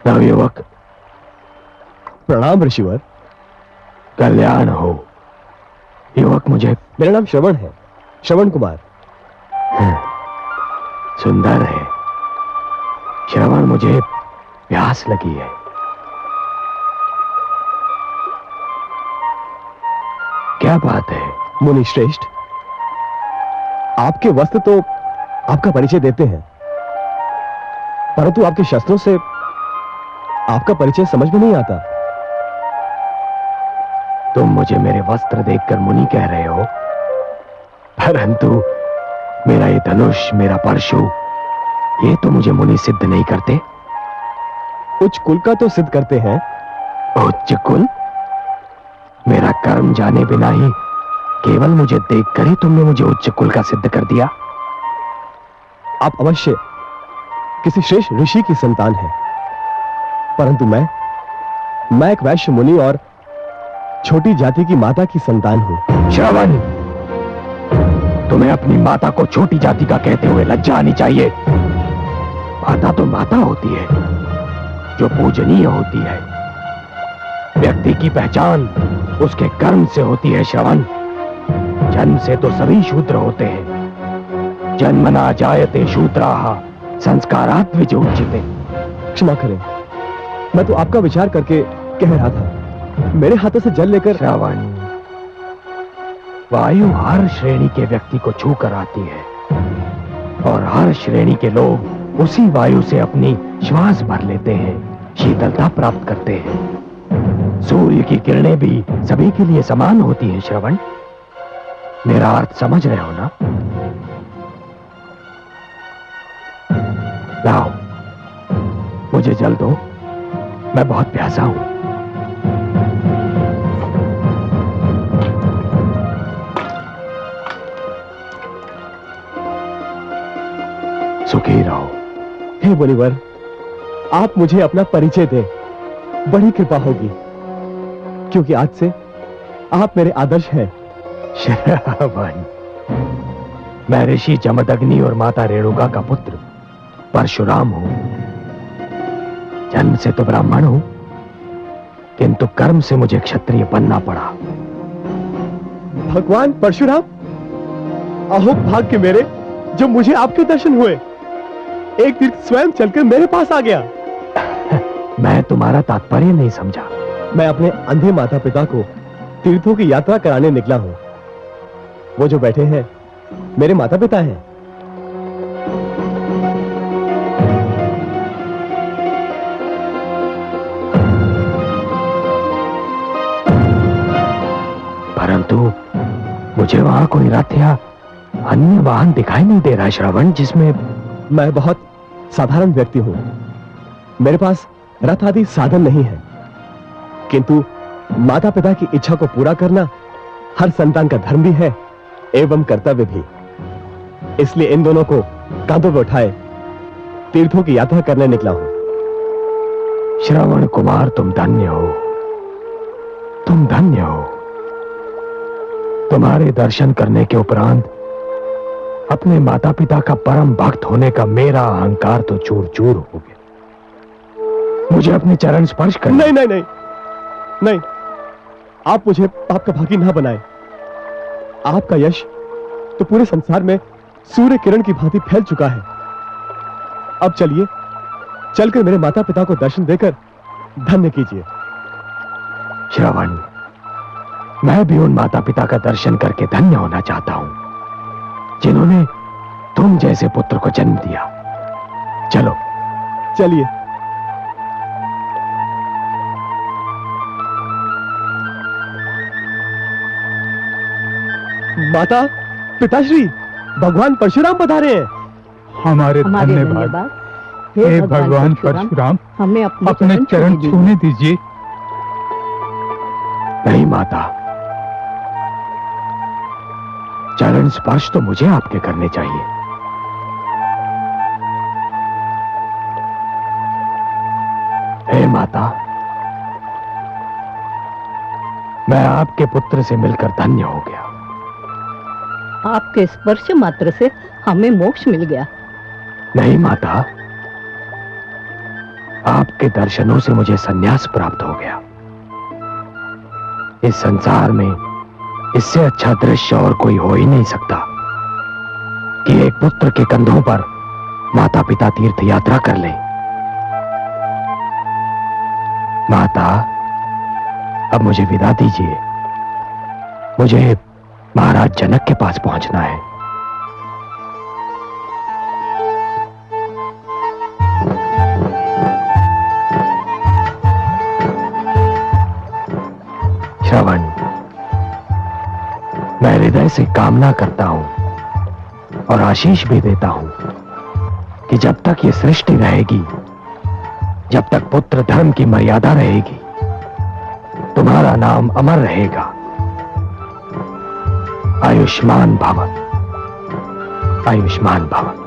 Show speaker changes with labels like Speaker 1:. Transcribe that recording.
Speaker 1: नवयुवक,
Speaker 2: प्रणाम ऋषिवर।
Speaker 1: कल्याण हो। युवक, मुझे
Speaker 2: मेरा नाम श्रवण है, श्रवण कुमार।
Speaker 1: सुंदर है श्रवण, मुझे प्यास लगी है। क्या बात है?
Speaker 2: मुनि श्रेष्ठ, आपके वस्त्र तो आपका परिचय देते हैं, परंतु आपके शस्त्रों से आपका परिचय समझ में नहीं आता।
Speaker 1: तुम मुझे मेरे वस्त्र देखकर मुनि कह रहे हो, परंतु मेरा ये धनुष, मेरा परशु, ये तो मुझे मुनि सिद्ध नहीं करते।
Speaker 2: उच्च कुल का तो सिद्ध करते हैं।
Speaker 1: उच्च कुल? मेरा कर्म जाने बिना ही केवल मुझे देखकर ही तुमने मुझे उच्च कुल का सिद्ध कर दिया।
Speaker 2: आप अवश्य किसी श्रेष्ठ ऋषि की संतान हैं, परंतु मैं एक वैश्य मुनि और छोटी जाति की माता की संतान हूं।
Speaker 1: श्रवण, तुम्हें अपनी माता को छोटी जाति का कहते हुए लज्जा आनी चाहिए। माता तो माता होती है, जो पूजनीय होती है। व्यक्ति की पहचान उसके कर्म से होती है श्रवण। जन्म से तो सभी शूद्र होते हैं। जन्मना जायते शूद्राः संस्कारात् विजोच्यते।
Speaker 2: क्षमा करें, मैं तो आपका विचार करके कह रहा था। मेरे हाथों से जल लेकर।
Speaker 1: श्रवण, वायु हर श्रेणी के व्यक्ति को छू कर आती है, और हर श्रेणी के लोग उसी वायु से अपनी श्वास भर लेते हैं, शीतलता प्राप्त करते हैं। सूर्य की किरणें भी सभी के लिए समान होती हैं श्रवण। मेरा अर्थ समझ रहे हो ना? लाओ, मुझे जल दो, मैं बहुत प्यासा हूं। सुखी रहो।
Speaker 2: हे मुनिवर, आप मुझे अपना परिचय दें, बड़ी कृपा होगी, क्योंकि आज से आप मेरे आदर्श हैं।
Speaker 1: श्रवण, मैं ऋषि जमदग्नि और माता रेणुका का पुत्र परशुराम हूं। जन्म से तो ब्राह्मण हूं, किंतु कर्म से मुझे क्षत्रिय बनना पड़ा।
Speaker 2: भगवान परशुराम, अहो भाग्य मेरे, जो मुझे आपके दर्शन हुए। एक तीर्थ स्वयं चलकर मेरे पास आ गया।
Speaker 1: मैं तुम्हारा तात्पर्य नहीं समझा।
Speaker 2: मैं अपने अंधे माता पिता को तीर्थों की यात्रा कराने निकला हूं। वो जो बैठे हैं मेरे माता पिता हैं।
Speaker 1: परंतु मुझे वहां कोई रथ या अन्य वाहन दिखाई नहीं दे रहा श्रवण, जिसमें
Speaker 2: मैं बहुत साधारण व्यक्ति हूं। मेरे पास रथ आदि साधन नहीं है, किंतु माता पिता की इच्छा को पूरा करना हर संतान का धर्म भी है एवं कर्तव्य भी। इसलिए इन दोनों को कांधों पर उठाए तीर्थों की यात्रा करने निकला हूं।
Speaker 1: श्रवण कुमार, तुम धन्य हो, तुम धन्य हो। तुम्हारे दर्शन करने के उपरांत अपने माता पिता का परम भक्त होने का मेरा अहंकार तो चूर चूर हो गया। मुझे अपने चरण स्पर्श कर।
Speaker 2: नहीं नहीं नहीं नहीं, आप मुझे पाप का भागी ना बनाएं। आपका यश तो पूरे संसार में सूर्य किरण की भांति फैल चुका है। अब चलिए, चलकर मेरे माता पिता को दर्शन देकर धन्य कीजिए।
Speaker 1: श्रवण, मैं भी उन माता पिता का दर्शन करके धन्य होना चाहता हूं, जिन्होंने तुम जैसे पुत्र को जन्म दिया। चलो
Speaker 2: चलिए। माता पिताश्री, भगवान परशुराम पधारे हैं।
Speaker 3: हमारे धन्यवाद। हे भगवान परशुराम,
Speaker 4: हमें
Speaker 3: अपने चरण छूने दीजिए।
Speaker 1: नहीं माता, चरण स्पर्श तो मुझे आपके करने चाहिए। हे माता, मैं आपके पुत्र से मिलकर धन्य हो गया।
Speaker 4: आपके स्पर्श मात्र से हमें मोक्ष मिल गया।
Speaker 1: नहीं माता, आपके दर्शनों से मुझे संन्यास प्राप्त हो गया। इस संसार में इससे अच्छा दृश्य और कोई हो ही नहीं सकता कि एक पुत्र के कंधों पर माता पिता तीर्थ यात्रा कर ले। माता, अब मुझे विदा दीजिए। मुझे महाराज जनक के पास पहुंचना है। श्रवण, मैं हृदय से कामना करता हूं और आशीष भी देता हूं कि जब तक ये सृष्टि रहेगी, जब तक पुत्र धर्म की मर्यादा रहेगी, तुम्हारा नाम अमर रहेगा। आयुष्मान भव, आयुष्मान भव।